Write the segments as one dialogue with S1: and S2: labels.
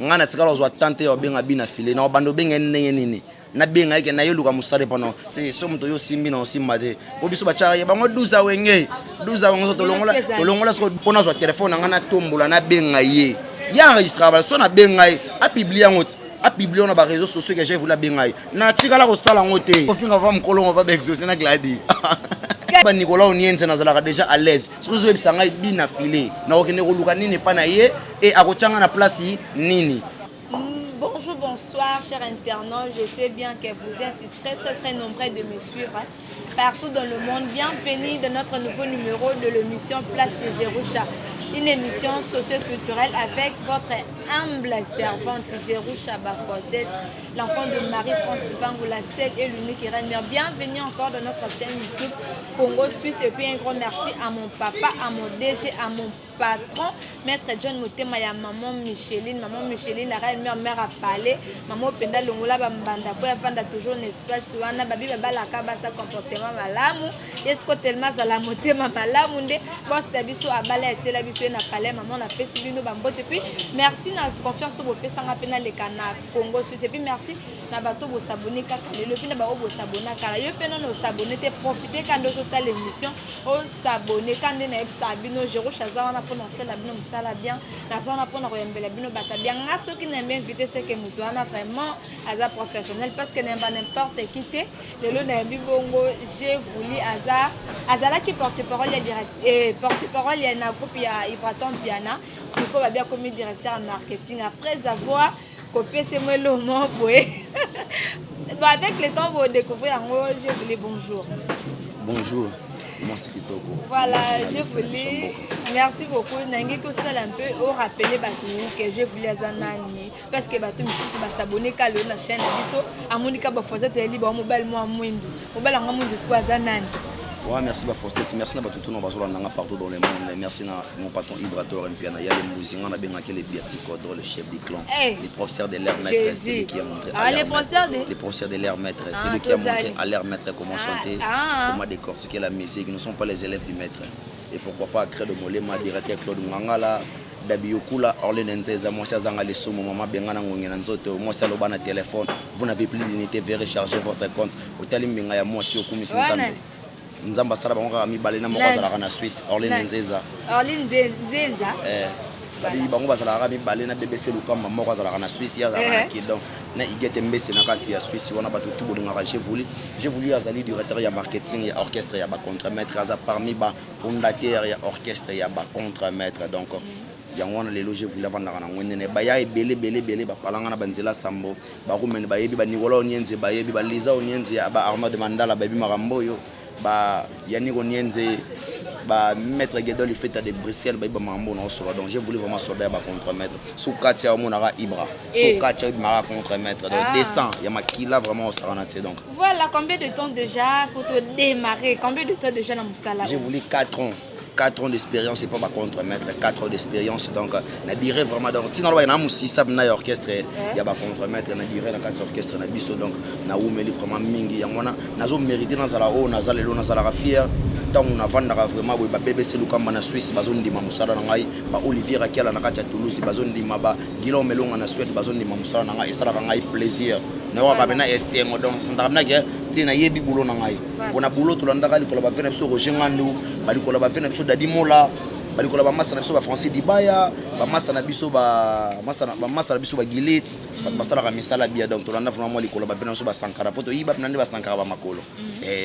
S1: ngana tikala zo tante yo benga bina file na bando benga nini na benga yake na yoluka musale pano te so mto yo simbi na osimba te po biso bacha ya bango 12 wenge 12 wango tolongola so pona zo telefone ngana tombola na benga ye ya enregistra ba so na benga ye a publier ngoti a publier na ba réseaux sociaux que j'ai voulu benga ye na tikala ko sala ngote ko finga va mkolongo va exaucer na gladi ba Nicolas Onienze nazalaka déjà à l'aise so zo ebisanga bina file na okene ko luka nini pa na ye et akochanga na place nini.
S2: Bonjour, bonsoir, chers internautes. Je sais bien que vous êtes très nombreux de me suivre partout dans le monde. Bienvenue dans notre nouveau numéro de l'émission Place de Jerusha. Une émission socio-culturelle avec votre humble servante Jerusha Bafosset, l'enfant de Marie-France Bangou, la seule et l'unique reine mère. Bienvenue encore dans notre chaîne YouTube Congo Suisse. Et puis un grand merci à mon papa, à mon DG, à mon patron, Maître John Motema, ya maman Micheline, la reine mère a parlé, maman Penda Longola Bambanda, pour avoir toujours un espace où on a babi babala kabasa comportement malamu, est-ce que tellement ça la Motema malamu nde, bon c'est biso abala et la biso na parler, maman na pesi bino bambo depuis, merci na confiance au bopé sanga pena le kana Congo Suisse et puis merci na bato bo s'abonner kaka le pina ba bo s'abonner kala yo pena no s'abonner te profiter quand de total l'émission, o s'abonner quand na ebsa bino Jerusha za pour lancer la bino musala bien la zone pour la bino bata bien ceux qui n'aiment bien inviter c'est que nous doit vraiment aza professionnel parce que n'importe qui te le lot na bongo j'ai voulu azala qui porte-parole ya direct et porte-parole ya na groupe ya Ibraton Piana siko ba bien comme directeur en marketing après avoir copié ce mot le mot avec le temps vous découvrir en gros j'ai voulu bonjour. Voilà, je voulais. Merci beaucoup. Nangi ko sala un peu au rappeler Batou que je voulais Zanani parce que Batou me s'abonner à la chaîne biso amonika ba faisait télé ba mobile moi mwindu. Mobile nga mwindu soit Zanani.
S1: Ouais, merci Bafostet, merci na Batou na bazola nanga partout dans le monde. Merci na mon patron Ibrator Mpiana, ya les musinga na benga les biaticodor le chef du clan, les professeurs de l'air maître, c'est lui qui a montré.
S2: Ah les
S1: professeurs de l'air maître, c'est lui qui a montré à l'air maître comment chanter, comment décortiquer la musique, ils ne sont pas les élèves du maître. Et pourquoi pas créer de Molema directeur Claude Ngangala Dabiokula Orlene Nzeza moi ça zanga les somo maman bengana ngongena nzoto moi ça loba na téléphone vous n'avez plus d'unité veuillez recharger votre compte hôtel mbinga ya moi si okumisi nzambe nzamba sala bango ka mibale na moko azalaka na Suisse Orlene Nzeza babi bango bazalaka mibale na BBC Lukamba moko azalaka na Suisse ya zalaka kidon na igete mbese na kati ya Suisse wana batu tout bolingaka j'ai voulu azali directeur ya marketing ya orchestre ya ba contre-maître aza parmi ba fondateur ya orchestre ya ba contre-maître donc yango na lelo j'ai voulu vendre na ngwene ba ya ebele ba falanga na banzela sambo ba rumene ba yebi ba Nicolas Onienze ba yebi ba Liza Onienze ba Arnaud de Mandala ba yebi marambo yo ba Yannick Onienze ba maître Guédon il fait de Bruxelles ba marambo na solo donc j'ai voulu vraiment solder ba contre-maître sous katia monara Ibra sous katia mara contre-maître donc descend il y a makila vraiment au saranaté donc
S2: voilà combien de temps déjà pour te démarrer combien de temps déjà dans Moussala
S1: j'ai voulu 4 ans d'expérience et pas ma contre-maître 4 ans d'expérience donc na dirait vraiment donc sinon il y a un ça na orchestre il y a ba contre-maître na dirait dans 4 orchestre na biso donc na umeli vraiment mingi yangona nazo mériter na zala o na zala lo na zala fier tant on a vandaka vraiment ba BBC Lukamba na Suisse bazondima musala na ngai ba Olivier Rakiala na kati ya Toulouse bazondima ba Guillaume Melonga na Suède bazondima musala na ngai esala ngai plaisir na wa ba na estengo donc sandaka na ke tina yebi bulo na ngai bona bulo to landaka likola ba vena biso Roger Ngandu ba likola ba vena biso Dadi Mola ba likola ba masa na biso ba Francis Dibaya ba masa na biso ba masa na biso ba Gilet ba sala ka misala bia donc to landa vraiment likola ba vena biso ba Sankara poto yiba nande ba Sankara ba makolo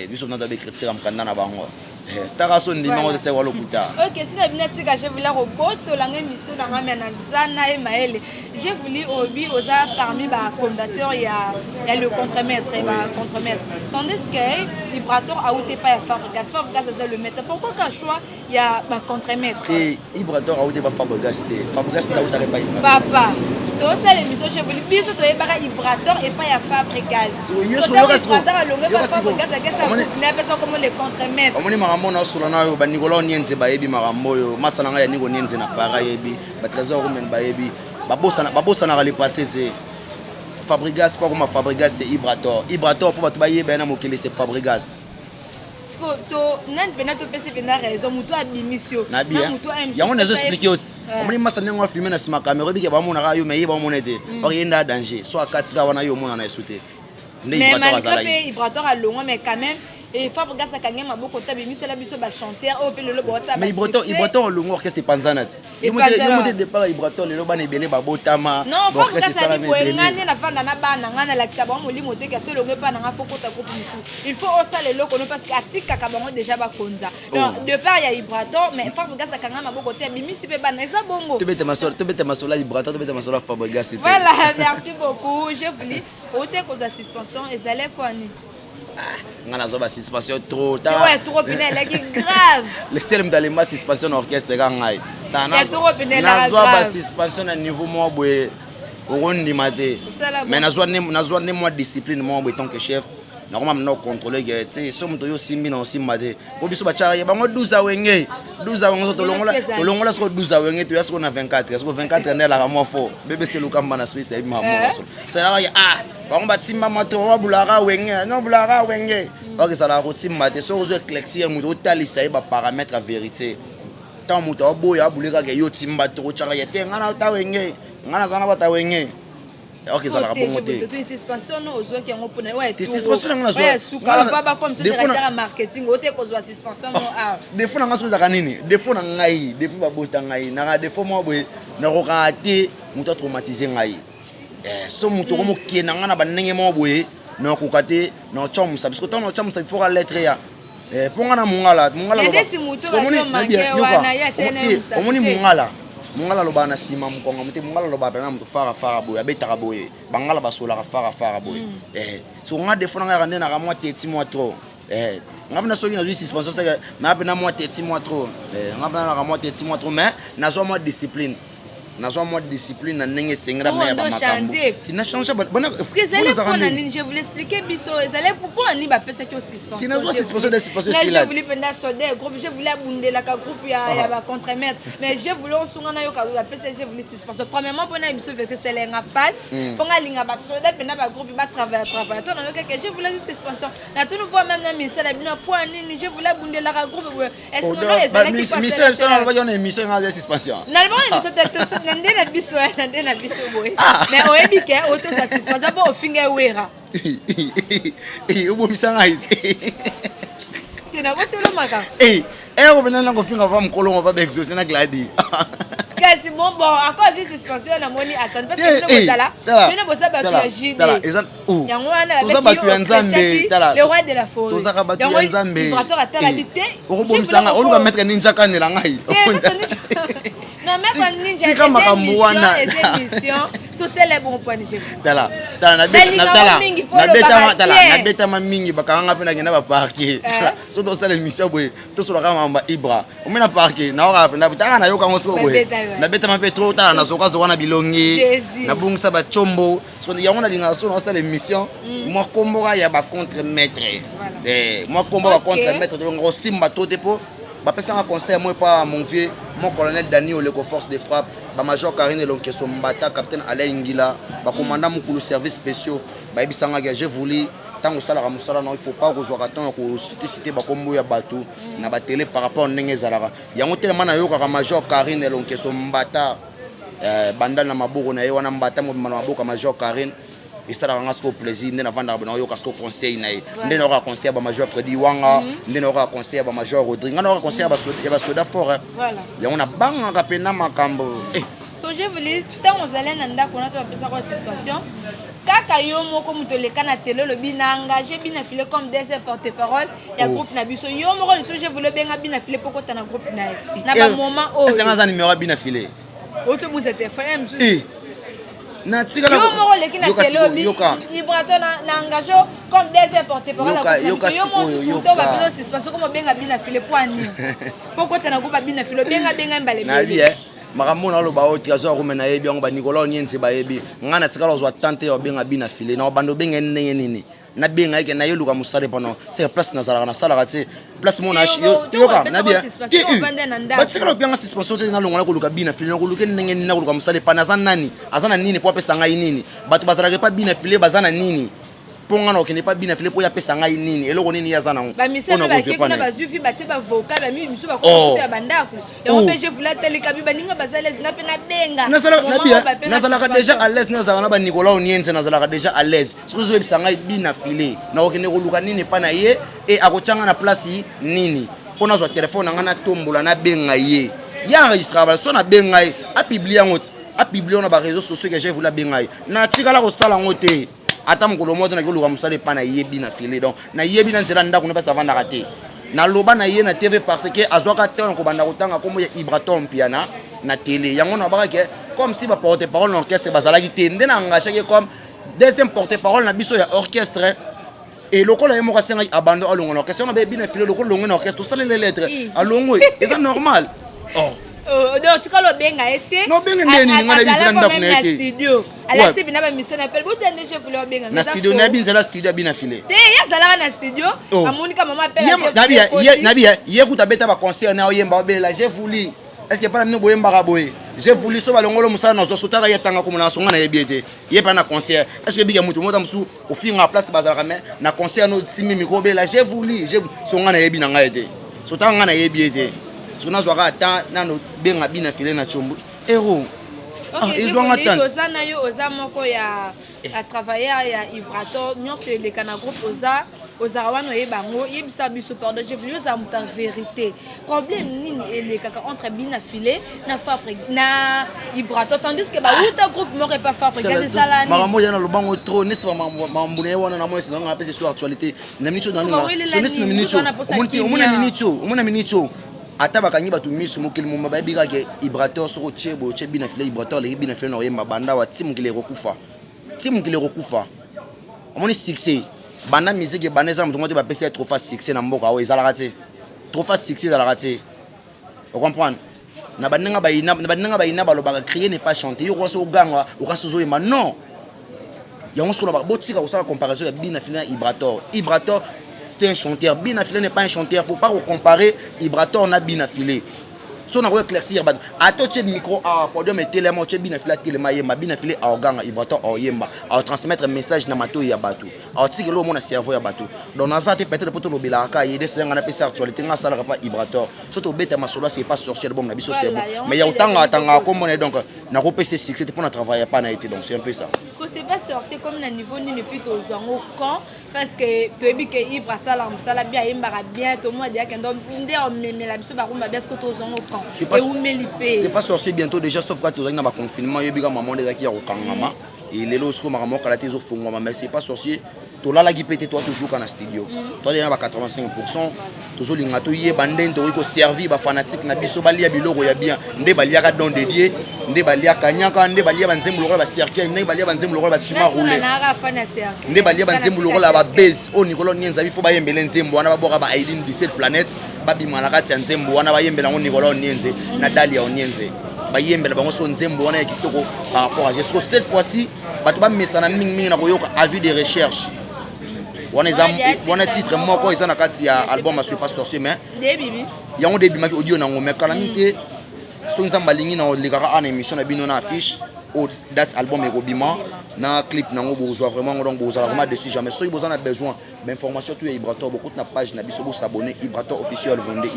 S1: biso nanda be critique am kanda na bango taraso ndima ngo se walo kuta.
S2: OK, si na bina tika je voulais roboto la émission na ngama zana e maele. J'ai voulu obi oza parmi ba fondateur il y a le contre-maître ba contre-maître. Tandis que Ibrator a outé pas ya Fabregas c'est le maître. Pourquoi qu'un choix il y a ba contre-maître?
S1: Et Ibrator a outé pas Fabregas na outé pas Ibrator.
S2: Papa to ça l'émission je voulais biso to yebaka Ibrator et pas ya Fabregas.
S1: Yo so yo kasi
S2: Ibrator a longué ba Fabregas que ça n'a pas comme les contre-maîtres.
S1: Marambo na solo na yo ba Nicolas Onienze ba yebi marambo yo masana nga ya Nicolas Onienze na para yebi ba trésor romain ba yebi babosa na le passé c'est Fabregas pas comme Fabregas c'est Ibrator pour ba yebi na mokele c'est Fabregas
S2: to nan pena to pese pena raison muto abimisio
S1: na bien ya on expliquer oti omoni masa nengo filmer na sima caméra bike ba mona ka yo mais ba mona te orienda danger so akatika wana yo mona na esute
S2: mais malgré Ibrator a longo mais quand même et faut regarder ça quand même beaucoup tabi misela biso ba chanteur au pele le bossa
S1: mais Ibrator longo orchestre panzanat yo monte départ Ibrator le ba nebele ba botama
S2: non faut regarder ça ni ngane na fanda na bana ngana la kisa ba molimo te ka selo ngepa na ngafoko ta groupe mifu il faut osa le loko no parce que atika ka bango déjà ba konza donc de part il y a Ibrator mais faut regarder ça quand même beaucoup te bimisi pe bana eza bongo
S1: te bete masola Ibrator te bete masola Fabregas c'était
S2: voilà merci beaucoup je voulais ote cause suspension et ça les poani
S1: ngana zo ba suspension trop
S2: tard ouais trop pinel qui grave
S1: le seul m'dale ma suspension orchestre ga ngai
S2: na trop pinel
S1: na zo ba suspension na niveau mo boye ondi mate mais na zo ne moi discipline mo boye tant que chef na koma mna contrôler que tu so mto yo simbi na simade po biso ba chara ba ngo 12 wenge to longola so 12 wenge to yasko na 24 yasko 24 ne la mo fo bebe se lukamba na Suisse ma mo so ça la ya bango batimba mato wa bulaka wenge no bulaka wenge ok ça la rotimba te so zo éclaircir muto talisa ba paramètre vérité tant muto boya buleka ke yo timba to chara yete ngana ta wenge ngana zana bata wenge ok ça la bongo te
S2: tu suspension no ozo ki ngo pona ouais
S1: tu suspension ngana zo
S2: ouais suka va ba comme sur directeur marketing ote ko zo suspension no ah
S1: defo na ngaso za kanini defo na ngai defo ba bota ngai na defo mo boye na ko kate muto traumatiser ngai so muto ko kena ngana banenge mo boye na ko kate na chomsa parce que tant na chomsa il faut la lettre ya ponga na mungala omoni mungala loba na sima mkonga muti mungala loba na mutu fara boye abetaka boye bangala basola fara boye so nga defo na ngana na moi teti moi trop ngapena soki na zwi suspension saka na apena moi teti moi trop ngapena na moi teti moi trop mais na zo moi discipline na nenge sengra na ya makambo ina changer bana
S2: parce que c'est le point nani je voulais expliquer biso c'est le pourquoi ni ba pesa ki suspension
S1: tina go suspension de suspension c'est
S2: là je voulais penda soder groupe je voulais abundela ka groupe ya ba contre-maître mais je voulais osunga na yo ka ba pesa je voulais suspension premièrement pona biso fait que c'est lenga passe ponga linga ba soder penda ba groupe ba travailler to na yo que je voulais suspension na tout nous voir même na misela bina point ni je voulais abundela ka groupe est-ce que non ezala ki
S1: misela ça na ba yona émission na suspension
S2: na ba émission de nandena biso boy mais oyebi ke auto ça suspension ba ofinga wera
S1: ubo misanga hizi
S2: tena ko selo maka
S1: ko benana ngo finga va mkolongo ba exaucer na gladi
S2: kasi bon à cause de suspension na moni achan parce que nous bozala nous bosa ba tu JB yango wana
S1: toza batu ya Nzambe
S2: le roi de la forêt
S1: toza batu ya Nzambe
S2: Ibrator atala bité
S1: okobomisanga oluka mettre ninja kanela ngai
S2: non mais quand ninja et émission so c'est les bons points de jeu
S1: na beta ma mingi bakanga pena ngena ba parquer so to sala émission boy to so la kama Ibra omena parquer na ora pena bitanga na yo kango so boy na beta ma petro ta na so kazo wana bilongi na bungisa ba chombo so yango na linga so na sala émission moi kombo ya ba contre maître moi kombo ba contre maître de ngo simba tote po ba pesa un conseil moi pas mon vieux mon colonel Daniel le force de frappe ba major Karine Lonkeso Mbata capitaine Alain Ngila ba commandant mukulu service spéciaux ba ibisanga que je voulais tant sala ka musala non il faut pas kozwa tant ko citer ba kombo ya bato na ba télé par rapport ndenge zalaka yango tellement na yoka ka major Karine Lonkeso Mbata bandal na maboko na ye wana Mbata mo maboko major Karine et ça rend ce plaisir ndena vanda bana yo kasko conseil na ndena ka conseil ba major Freddy Wanga ndena ka conseil ba major Rodrigue ngana ka conseil ba soda fort
S2: voilà
S1: ya on a banga ka pena makambo
S2: so je voulais tant aux allez nanda kona to pesa ko suspension kaka yo moko mutoleka na télé le bina engagé bina filé comme des porte-parole ya groupe na biso yo moko le so je voulais benga bina filé poko ta na groupe na ba moment oh
S1: c'est un numéro bina filé
S2: auto vous êtes frère
S1: na tika na
S2: yoka Ibrator na engagé comme des porte-parole
S1: yoka
S2: ba suspension comme benga bina filé poani poko ta na groupe bina filé benga mbale
S1: na bi makambo na loba o trésor rumena yebi ngo ba Nicolas Nyense ba yebi ngana tika lo zwa tante yo benga bina filé na bando benga ndenge nini na benga yake na yoluka musale pendant c'est place na sala na sala kati place mon ach yoka na bien ba tika lo benga suspension te na longola ko luka bina filé ko luka ndenge nini na ko luka musale pana za nani azana nini po pesa ngai nini bato bazalaka pa bina filé bazana nini ponga na okende pas bina filé pour ya pesa ngai nini eloko nini ya zana
S2: ba misala ba ke kuna bazufi ba teba vocal ba mi misu ba ko ya bandako ya opeje vula teleka bi baninga bazale zina pe na benga
S1: nazala ka déjà à l'aise nazala na ba Nicolas Onienze nazala ka déjà à l'aise ce que zo ebisa ngai bina filé na okende ko luka nini pa na ye et akochanga na place nini pona zo téléphone nga na tombola na benga ye ya enregistra ba so na benga ye a publier ngoti a publier na ba réseaux sociaux que j'ai voulu benga ye na tikala ko sala ngote ata mokolo moto na koluka musala pa na yebi na filé donc na yebi na nzela ndako na pas savanda raté na loba na ye na TV parce que azwaka temps ko banda kotanga comme Ibraton piana na télé yango na baka ke comme si ba porte-parole l'orchestre bazalaki tende na engagé comme deuxième porte-parole na biso ya orchestre et lokola yemo kasenga abandon alongo na orchestre na bebi na filé lokola longo na orchestre ça les lettres alongo et ça normal
S2: donc tu kalo benga été
S1: no benga ndeni ngana bisela ndako na été
S2: studio ala se bina ba mission appel bote ne chef le benga
S1: na studio na binzela studio bina filé
S2: te ya zala na studio amonika mama appel
S1: nabia ye kuta beta ba concert na oyemba obela j'ai voulu est-ce que pas na mino boyemba ka boye j'ai voulu so balongolo musala na zo sotaka ya tanga komona songa na yebiete ye pa na concert est-ce que biga mutu mota musu ofinga place bazala mais na concert no simi micro bela j'ai voulu songa na yebi na ngaete sotanga na yebiete ce qu'on a joué à temps nano benga bina filé na chombo héros
S2: ils ont attendu oza na yo oza moko ya a travailler ya Ibraton nyon se le kana groupe oza wana yebango yebisa biso pardon j'ai voulu oza muta vérité problème nini ele kaka entre bina filé na fabrique na Ibraton tandis que ba uta groupe moko pas fabrique c'est ça là
S1: maman yana lo bango trop n'est pas maman mbune wana na moi c'est dans la sur actualité na minute dans la minute ata bakangi batu misu mokili mumba bayebika ke Ibraton soko chebo chebi na filé Ibraton le bina filé na yemba banda wa timu kile rokufa omoni succès banda musique banda za mutu moto ba pesa trop fast succès na mboka o ezala raté trop fast succès ezala raté vous comprenez na bandenga bayina baloba crier n'est pas chanter yo ko so gangwa o ka so zo yema non yango soko ba botika ko sala comparaison ya bina filé na Ibraton c'était un chanteur. Bina Filé n'est pas un chanteur. Il ne faut pas comparer Ibraton à Bina Filé. Si on a éclairci, à toi tu micro à podium et télé, tu Bina Filé télé Bina Filé à Oganga, Ibraton à Oyemba, à transmettre un message dans Mato Yabatou, à tirer l'eau mon cerveau Yabatou. Donc dans ça tu peut-être pour le Bilaka, il y a des séances à passer actualité, on ne pas Ibraton. Surtout bête ma sola c'est pas sorcier bon, la c'est bon. Mais il y a autant à comme on est donc na repérer c'est pour ne travailler pas na été donc c'est un peu ça.
S2: Parce que c'est pas sorcier comme le niveau ni depuis aux au camp parce que tu es bien que Ibra ça bien Yemba bien tout le monde dit que donc on met la biso ba rumba bien ce que aux au camp.
S1: C'est pas sorcier bientôt déjà sauf quand tu as un confinement il y a maman déjà qui a au kangama et les lots comme maman kala tezo fongoma mais c'est pas sorcier to la qui pété toi toujours quand na studio toi déjà ba 85% toujours linga to yé banden to ko servir ba fanatique na biso balia biloko ya bien nde balia ka don dédié nde balia kanyaka nde balia banzembu lokolo ba cercle nde balia banzembu lokolo ba tima rouler nde balia banzembu lokolo ba base o Nicolas Onienze bifo ba yembele nzembo wana ba boka ba Aileen 17 planète babima na kati ya nzembo wana ba yembela ngo Nicolas Onienze na Dalia Onienze ba yembela bango so nzembo wana ya kitoko par rapport à jusqu'au cette fois-ci bato ba mesana mingi na koyoka avis de recherche wana titre moko eza na kati ya album Je suis pas sorcier mais yango début maki audio na ngomeka kala mike so nzamba lingi na lekaka ana émission na bino na affiche au date album ekobima na clip nango bourgeois vraiment donc bozala vraiment dessus jamais so vous en avez besoin d'information tout Ibraton beaucoup na page na biso s'abonner Ibraton officiel vendé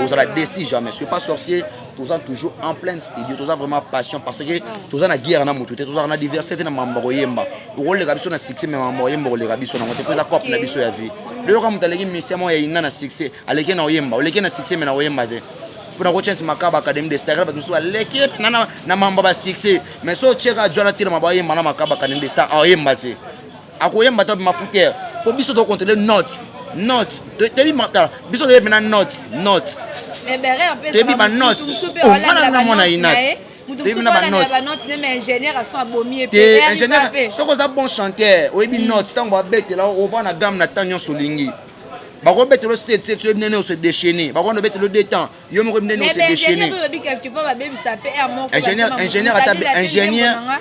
S1: vous allez dessus jamais Je suis pas sorcier tous en toujours en plein studio tous vraiment passion parce que tous en a guerre na mutu tous en a diversité na mambo yemba rôle les biso na succès mais mambo yemba les biso na moto pesa cop na biso ya vie le comme taleki mission ya ina na succès aleki na yemba oleki na succès mais na yemba de pour na chance makaba académie de star ba tuso l'équipe na mambo ba succès mais so cheka jona tira mabo yemba na makaba académie de star yemba te akoyemba to mafuter pour biso to contrôler note te bi mata biso de na note
S2: mais beré un peu
S1: te bi ba note on mona inat
S2: te bi na ba note mais ingénieur à son abomi et puis
S1: ingénieur so ko za bon chanteur oyebi note tango ba bête là on va na gamme na tanyon solingi bako betelo 7 so ebinene o se déchaîner bako no betelo détend yo mo ebinene o se déchaîner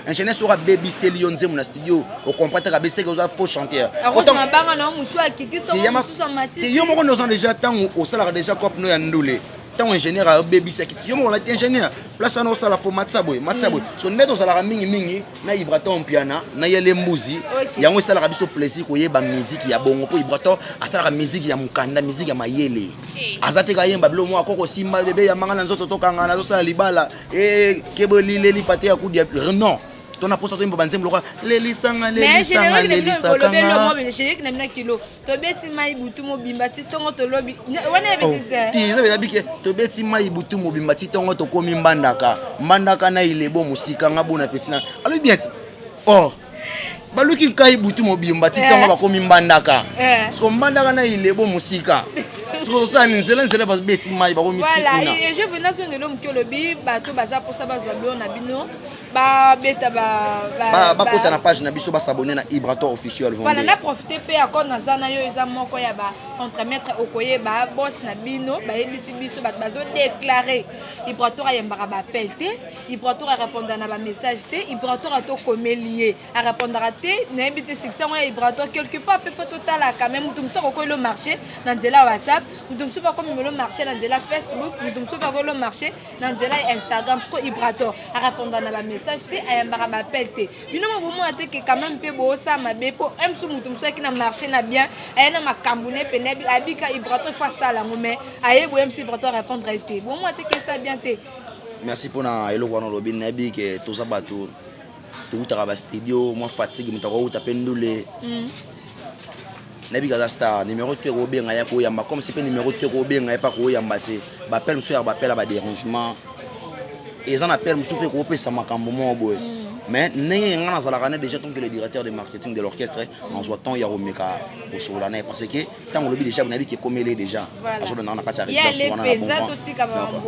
S1: ingénieur sera baby Célion nzemu na studio o comprendre ka bese que oza faux chanteur
S2: autant banga na musu akiti so musu matisi
S1: yo mo ko nous déjà tant au sala déjà cop no ya ndule tant ingénieur a baby sekiti yo mo la ingénieur place na osala fo matsaboy so neto sala mingi na Ibraton piana na yele mbuzi yango sala ka biso plaisir ko yeba musique ya bongo po Ibraton asala ka musique ya mukanda musique ya mayele azate ka yemba bilo mo akoko simba bebe ya mangana nzoto tokanga na zo sala libala kebo lili pate ya kudia non ton aposto to banzem loka lelisanga lelisanga lelisanga
S2: je na mina kilo to beti mai butu mo bimba ti tongo to lobi wana betiste
S1: ti za bela bike to beti mai butu mo bimba ti tongo to komi mbandaka na ilebo musika ngabona pesina alo bien ti baluki kai butu mo bimba ti tongo ba komi mbandaka sko mbandaka na ilebo musika ça nzela ba beti mai ba komi ti
S2: voilà et je venais sur ngelo mkiolobi bato baza pour ça bazoblo na bino ba beta ba
S1: kota na page na biso ba s'abonner na Ibraton officiel vendre
S2: voilà na profiter pe accord na zana yo eza moko ya ba contre-maître okoye ba boss na bino ba yebisi biso ba bazo déclarer Ibraton ayembaka ba appel te Ibraton répondre na ba message te Ibraton a to comelier a répondre te na ebité succès ya Ibraton quelque part peut faut total quand même mutum so ko le marché na nzela WhatsApp mutum so ba comme le marché na nzela Facebook mutum so ba le marché na nzela Instagram ko Ibraton a répondre na ba message te ayembaka ba appel te bino mo mo ate que quand même pe bo sa mabe po em so mutum so ki na marché na bien ayena makambune pe abika Ibraton face à la ngome aye bo em si Ibraton répondre te bo mo ate que ça bien te
S1: merci pour na elo wana lobi na bi que to sabato to utaka ba studio moi fatigue mutako uta pendule nabi gaza star numéro 3 ko benga ya ko yamba comme c'est pas numéro 3 ko benga ya pas ko yamba te ba appel monsieur ba appel ba dérangement et ça appelle monsieur ko pesa makambo mo boy mais n'est ngana sala kana déjà tant que le directeur de marketing de l'orchestre en soit temps ya romeka pour cela parce que tant on le déjà on a vu que comélé déjà parce que na kata résidence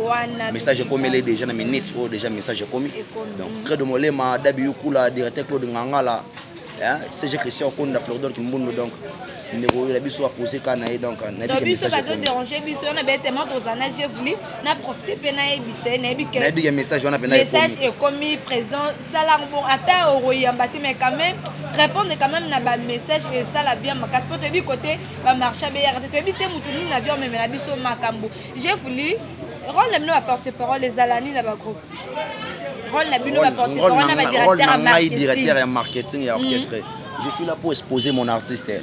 S1: wana message comélé déjà na minutes ou déjà message commis donc Credo Molema Dabiou Kula directeur Claude Ngangala c'est j'ai Christian Konda Fleur d'Or qui mbundu donc ndeko la biso a posé kana donc na
S2: biso bazo déranger biso na bêtement tozana je voulu na profiter pe na ebise na
S1: ebike message on a
S2: message est commis président salam bon ata oroyamba te mais quand même répondre quand même na ba message et ça la bien makas po te bi côté ba marché be ya te bi te mutuni na avion même na biso makambo j'ai voulu rôle le ba porte-parole les alani na ba groupe rôle na bino ba porte-parole na ba
S1: directeur ya marketing et orchestre. Je suis là pour exposer mon artiste. Et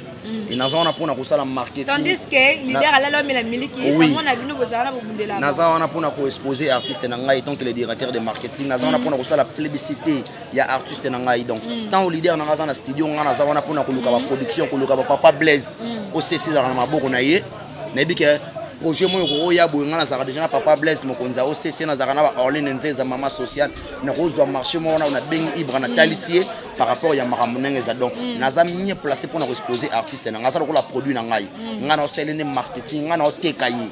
S1: nous avons pour nous faire marketing.
S2: Tandis que leader à l'homme et la miliki, comment on a vu nous besoin de bundela.
S1: Nous avons pour nous exposer artiste nangai tant que le directeur de marketing. Nous avons pour nous faire la plébiscité. Il y a artiste nangai donc. Tant au leader nangai dans le studio, nous avons pour nous faire la production, pour nous faire Papa Blaise. Au CC dans la maboko naie. Nebi que projet moi ko ya bo ngana za déjà Papa Blaise mokonza au CC na za kana ba Orline Nzeza mama social. Na kozwa marché moi on a bengi Ibra na talisier. Par rapport à Maramoneng donc naza mieux placé pour nous exposer artiste na ngaza la produit na ngai ngana selene marketing ngana otekayi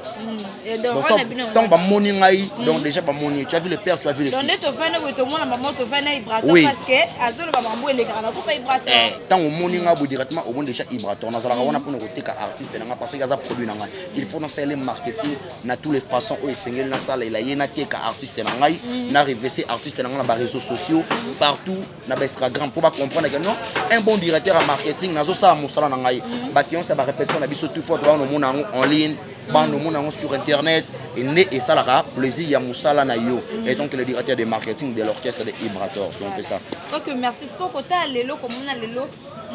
S1: donc ba moni ngai donc déjà ba moni tu as vu le père tu as vu le fils
S2: donc to fana ko to mona maman to fana Ibraton parce que azolo ba mambo ele kana ko pa Ibraton
S1: tant au moni ngai directement au bon déjà Ibraton naza la wana pour nous oteka artiste na parce que ngaza produit na ngai il faut non selene marketing na toutes les façons au sengel na sala ila yena teka artiste na ngai na reverser artiste na ngai na réseaux sociaux partout na Instagram pour comprendre que non un bon directeur en marketing nazo sa musala na ngai ba si on ça va répétition na biso tout fois on mona en ligne ba no mona sur internet et ça la plaisir ya musala na yo et donc le directeur de marketing de l'orchestre de Ibraton si on fait ça.
S2: OK merci ce ko ta lelo comme on a lelo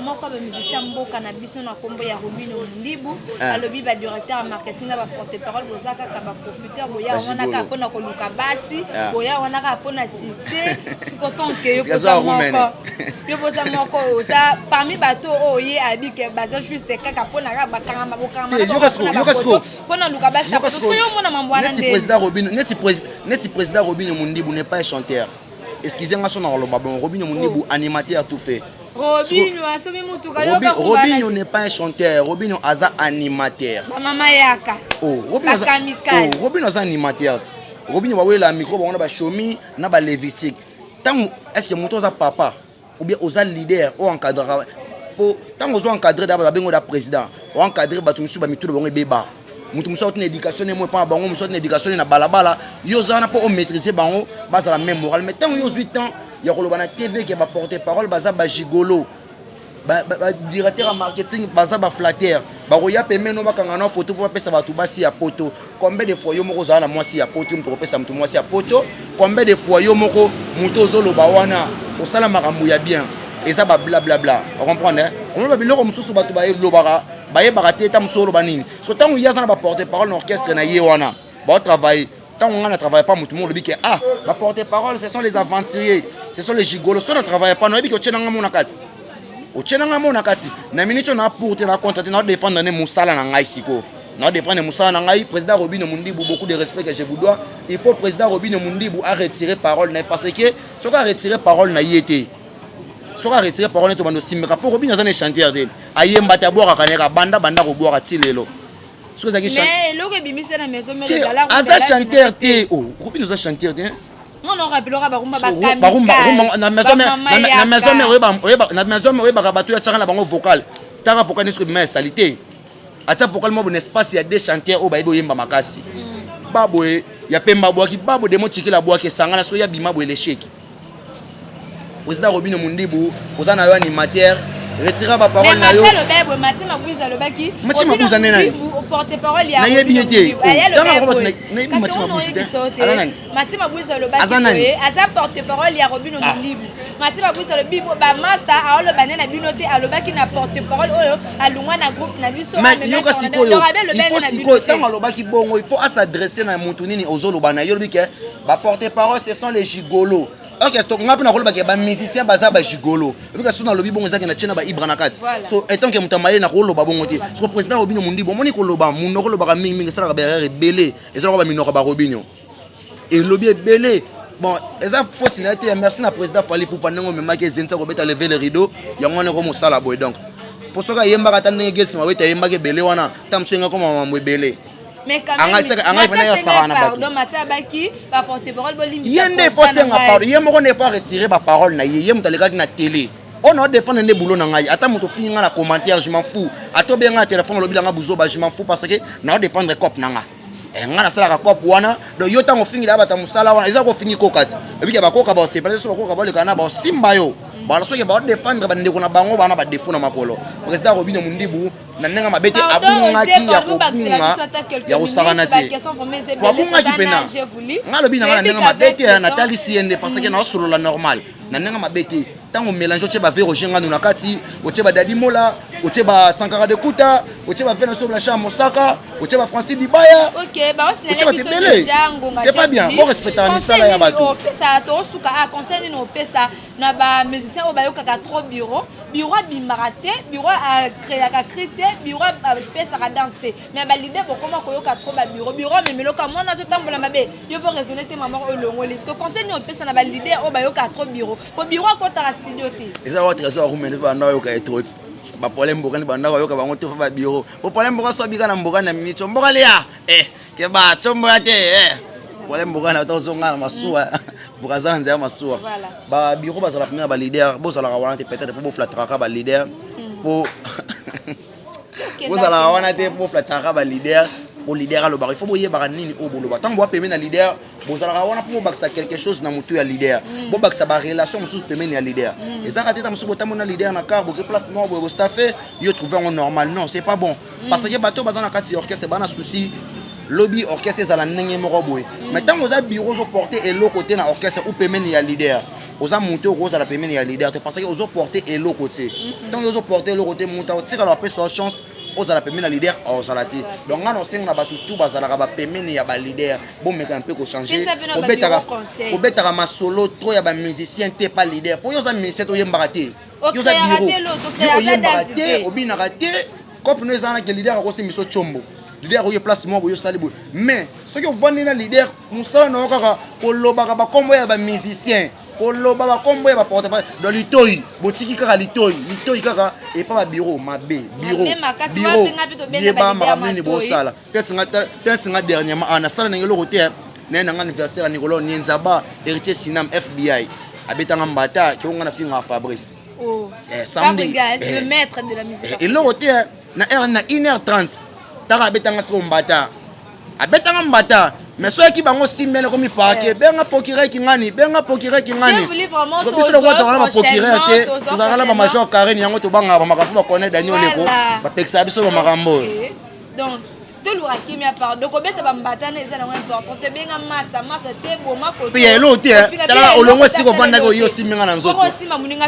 S2: moko ba musicien mboka na biso na kombo ya Robino Mundibu alobi ba directeur en marketing na ba porte-parole bozaka ka ba profiteur boya wana ka pona ko luka basi boya wana ka pona succès sikoton ke yo poza moko ça parmi bato oye abike baza juste kaka pona ka bakanga mabokanga pona luka basi parce que yo mona mambo wana
S1: ndé neti président Robino Mundibu n'est pas un chanteur excusez-moi son nom bon Robino Mundibu animateur tout fait. Robinho n'est pas un chanteur, Robinho est un animateur.
S2: Maman Yaka.
S1: Robinho est un animateur. Robinho va la micro, on a ba chomi, na ba lévitique. Tant est-ce que moto za papa ou bien aux leader ou encadreur tant aux encadré d'abord bengo da président, ou encadré ba tout ba mitu bango beba. Mutu muso une éducation ne moi pas bango muso une éducation na balabala, yo za na pas maîtriser bango, ba za la même morale mais tant yo 8 ans il y a la TV qui va porter parole, baza ba gigolo. directeur en marketing baza ba flatteur bakoya pemeno bakanga na photo pour pesa batu basi ya poto combien de fois yo moko za na mwasi ya poto mto pesa mtu mwasi ya poto combien de fois yo moko muto zoloba wana osala makambo ya bien eza ba bla bla bla on comprendre on ba biloko mususu batu ba lobaka ba yebaka te ta musolo banini so tango yaza na ba porter parole na orchestre na ye wana ba travailler. Tant on ne travaille pas, tout le monde dit que ma porte-parole, ce sont les aventuriers, ce sont les gigolos. Si on ne travaille pas, on dit que tu es dans mon akati. Tu es dans mon akati. Na minute on a pour te raconter, on a défendre les moussala na ngai siko. On a défendre les moussala na ngai. Président Robin Mundibou, beaucoup de respect que je vous dois. Il faut président Robin Mundibou a retiré parole parce que ce qu'on a retiré parole na yété. Ce qu'on a retiré parole to bando simeka pour Robin dans un chanteur de. Ayemba taboa kaneka banda banda ko boa tilelo.
S2: Mais l'eau est bimisé dans la maison, mais les
S1: alas. Ah, ça chanteur, t'es. Oh, Robin nous a chanté, t'es.
S2: Non, non, rappelera Barumba
S1: Barumba. Na maison, na maison, mais Barabatou, il y a un vocal. T'as vocal, n'est-ce que mais salité. À ta vocal, moi, un espace, il y a des chanteurs au Baïbo Yemba Makasi. Baboué, il y a Pemba qui Babou de Montiki la bois qui s'engage, soit il y a Bimabou et les chèques. Président Robin Mundibou, vous en avez un animateur. Retirez ma parole na yo.
S2: Mais Mathieu Mabouza le baki.
S1: Mathieu Mabouza nena.
S2: Porte-parole ya.
S1: Na yebi ete.
S2: Mathieu Mabouza le baki. Aza porte-parole ya Robin Mundibou. Mathieu Mabouza le bibo ba master a le banana binoté a le baki na porte-parole oyo alungwa na groupe na biso.
S1: Mais yoka sikoyo. Il faut sikoyo tant le baki bongo, il faut s'adresser na montunini ozolo bana yo biki ba porte-parole ce sont les gigolos. Ok, c'est donc on a parlé de musiciens basés à gigolo. Vu que sur dans le lobby bon ça qui na tchena ba ibranakat. So étant que mutamaye na kolo ba bongote. So président Robinho Mundibou moni kolo ba muno kolo ba mingi ça la ba belé. Et ça ba minoko ba Robinho. Et lobby est belé. Bon, ça faut signaler merci na président Fally pour pendant même que Zenta ko beta lever le rideau, ya ngone ko musala boy donc. Pour ça ka yemba ka tanne gesi ma weta yemba ke belé wana, tamsenga ko mama belé.
S2: Mais quand même, pardon, Mathieu Abaki va porter parole.
S1: Il y a des fois c'est ma parole. Il y a des fois retirer ma parole. Il y a des fois na télé. On a défendre des boulots na ngai. Attends, moto finir na commentaire, je m'en fous. Attends bien na téléphone lobby na buzo ba je m'en fous parce que na défendre cop na nga. Et nga na sala ka cop wana. Donc yo tango finir là ba ta musala wana. Eza ko finir kokati. Et puis ba koka ba c'est pas so ko ka ba le kana ba simba yo. Ba la so ke ba défendre ba ndeko na bango ba na ba défendre makolo. Président Robin Mundibou na nenga mabete abunga ki ya kokunga ya usarana ti abunga ki pena ngalo bina ngana nenga mabete ya Nathalie Siende parce que na solo la normal na nenga mabete tango mélange oche ba vero jenga na kati oche ba Dadi Mola oche ba Sankara de Kuta oche ba Venancio Blanchard Mosaka oche ba Francis Dibaya.
S2: OK ba aussi na biso déjà ngonga
S1: c'est pas bien bon respecter misala ya bato
S2: ça to suka a conseil no pesa na ba musicien o ba yo kaka trop bureau bimaraté bureau a créer ka crité bureau pesa ka danse mais ba leader pour comment koyoka trop ba bureau mais meloka mona zo tambola mabe yo pour raisonner te maman o longo les que conseil no pesa na ba leader o ba yo ka trop bureau pour bureau ko ta studio te
S1: eza wa trésor rumene ba na yo ka etrot ba problème mbokani ba na yo ka bango te ba bureau pour problème mboko so bika na mbokani na minute mbokali ya ke ba chombo ya te problème mbokani na to zonga na masuwa Brazza nzaya masuwa ba bureau bazala premier ba leader bozala wana te peut-être pour flatera ba leader pour bozala wana te pour flatera ba leader pour leader alo ba il faut boye ba nini o bolo ba tant bo pemena leader bozala wana pour baksa quelque chose na mutu ya leader bo baksa ba relation musu pemena ya leader et ça ka teta musu botamo na leader na car bo que placement bo staffé yo trouver en normal non c'est pas bon parce que bato bazana kati orchestre bana souci lobby orchestre ça la ndenge moko boy mais tant aux bureaux ont porté et l'autre côté na orchestre ou pemeni ya leader aux monté au rose à la pemeni ya leader parce que aux ont porté et l'autre côté tant ils ont porté l'autre côté monta au tir leur paix sur chance aux à la pemeni ya leader au salati donc on a sing na batu tout bazala ka ba pemeni ya ba leader bon mais un peu ko changer au betaka ma solo trop ya ba musicien t'es pas leader pour yo za musicien to yemba raté yo za bureau yo yemba raté obina raté comme nous en a que leader ko se miso chombo leader oyo place mo boyo sali boy mais ce que vous na leader musala na kaka koloba ka ba kombo ya ba musicien koloba ba kombo ya ba porte parole do litoi botiki kaka litoi kaka et pas ba bureau mabe bureau yeba makamini bo sala peut-être nga dernièrement ana sala na ngelo côté na nga anniversaire Nicolas Nienzaba héritier Sinam FBI abetanga mbata ki nga na finga Fabrice
S2: samedi le maître de la musique
S1: et l'autre côté na 1h30 Tara abetanga so mbata abetanga mbata mais ceux qui bango simele comme parquet benga pokire ki ngani
S2: Je voulais vraiment
S1: parce que biso le quoi tokala pokire te tozala ba major Karen yango to banga ba makambo ba connaître Daniel Leko ba pekisa biso ba makambo
S2: donc tout le rakimi à part donc obeta ba mbatana ezala important te benga massa te boma ko
S1: puis elo te tala olongo siko vanda ko yo siminga na nzoto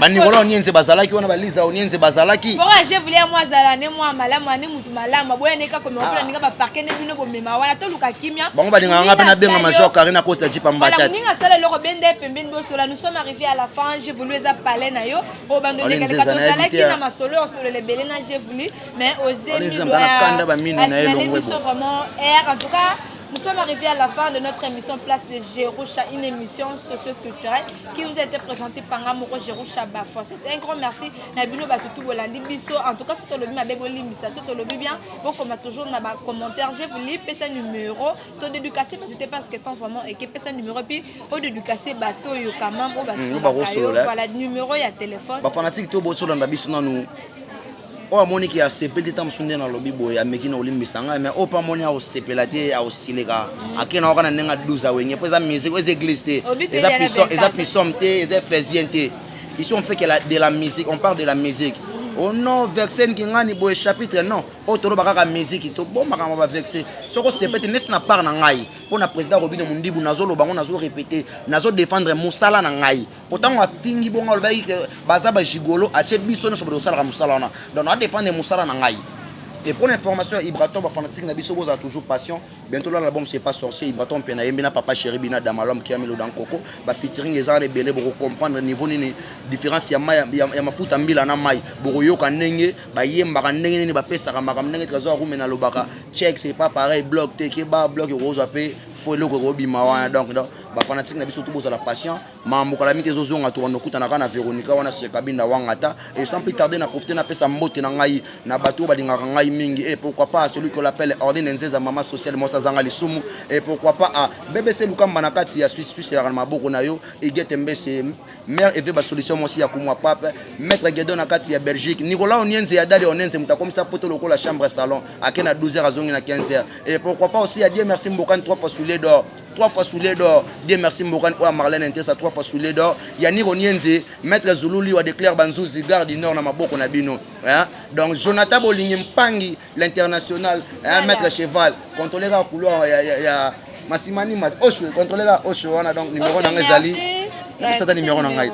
S1: ba nikolo onienze bazalaki wana ba liza onienze bazalaki
S2: pour je voulais moi zala ne moi malamu ani mutu malamu boye neka ko me ninga ba parquet ne bino bo mema wana to luka kimia
S1: bango ba dinga nga pena benga major Karen na kota jipa mbatati
S2: ninga sala loko bende pembeni bo sola nous sommes arrivés à la fin je voulais za parler na yo o bando de kala to zala ki na masolo sur le belé na je voulais mais oser mi vraiment air. En tout cas, nous sommes arrivés à la fin de notre émission Place de Jerusha, une émission socio-culturelle qui vous a été présentée par Amoro Jerusha Bafo. C'est un grand merci. Nabino Batutu Bolandi Bisso. En tout cas, si tu as ma bébé Limbisa, si tu as bien, bon, comme toujours dans ma commentaire, je vous lis, passe un numéro. Tu as déducé, tu t'es pas ce que tu vraiment et que passe un numéro. Puis, au déducé, bateau, yo, quand même, voilà, numéro, il y a téléphone.
S1: Bah, fanatique, tu as beau sur la biso, nous. O moni ki a sepelé tam sunde na lobi boy ameki na olimbisa nga mais o pa moni a sepela te a osilega akena okana nenga 12 awenye pesa musique aux églises te eza pisom te eza faisien te ici on fait que de la musique on parle de la musique oh non verset ki ngani boy chapitre non o toro baka musique to bon makama ba verset soko sepete nesi na part na ngai pona président Robino Mundibu nazolo bango nazo répéter nazo défendre musala na ngai pourtant a fingi bonga loba baza ba jigolo a che biso no sobre osala musala na donc na défendre musala na ngai. Et pour l'information, Ibraton, fanatique, Nabiso a toujours passion. Bientôt l'album c'est pas sorcier. Ibraton, Pena, Yembina, Papa Chéri, Bina, Damalom, qui a mis le dans Coco. Bah, featuring les arts rebelles pour comprendre le niveau de différence. Il y a ma foot en mille en amaï. Boroyo, Kanenge, bah, Yemba, Kanenge, bah, Pesa, Maramenge, Trésor, Roumena, Lobaka. Check, c'est pas pareil. Bloc, Tekeba, Bloc, Rose, Apé. Faut le Robi Mawa. Donc, bah, fanatique, Nabiso, tout beau à la passion. Mambo, Kalamite, Zozo, à tout, on écoute, on a Véronica, on a ce cabine à Wangata. Et sans plus tarder, on a profité, on a fait sa motte, on a na bateau, et pourquoi pas celui qu'on appelle Ordine Nzeza Mama Social Mosa Zangali Sumu et pourquoi pas à BBC Lukamba Nakati ya Suisse et Maboko Nayo et Getembe c'est mère et ba solution aussi ya kumwa pape maître Gedon Nakati ya Belgique Nicolas Onienze ya Dali Onenze muta comme ça poto loko la chambre salon à Kena 12h à zongi na 15h et pourquoi pas aussi à Dieu merci Mbokan 3 fois sous les d'or 3 fois sous les d'or Dieu merci Mbokan ou Marlène Ntesa 3 fois sous les d'or Yannick Onienze maître Zululi wa déclare Banzuzi garde du nord na Maboko na bino hein donc Jonathan Bolingi Mpangi l'international hein maître cheval contrôler la couleur ya Massimani Mat Osho contrôler la Osho on a donc numéro na ngezali c'est un numéro na ngais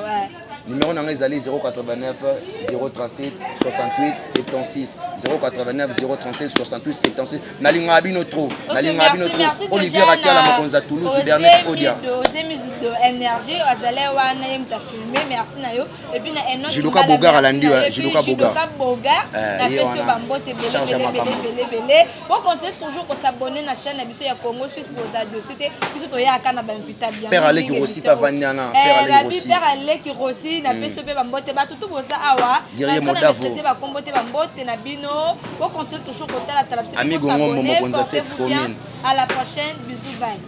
S1: numéro na ngezali 089 037 68 76 089 037 68 76 nalinga bino trop nalinga bino trop Olivier Rakala Makonza Toulouse Bernice Odia
S2: de énergie azale wana yemta filmer merci na yo et puis na eno
S1: Jidoka Bogar alandi Jidoka Bogar
S2: na peso bambote belé bon continuez toujours pour s'abonner na chaîne biso ya Congo Suisse pour za dossier biso to ya kana ba invita bien
S1: Père Ale qui aussi pas vaniana Père
S2: Ale qui aussi na peso pe bambote ba tout boza awa
S1: Guerrier Modavo
S2: ba kombote bambote na bino bon continuez toujours pour tala tala
S1: amigo ngombo mokonza 7 commune
S2: à la prochaine bisous bye.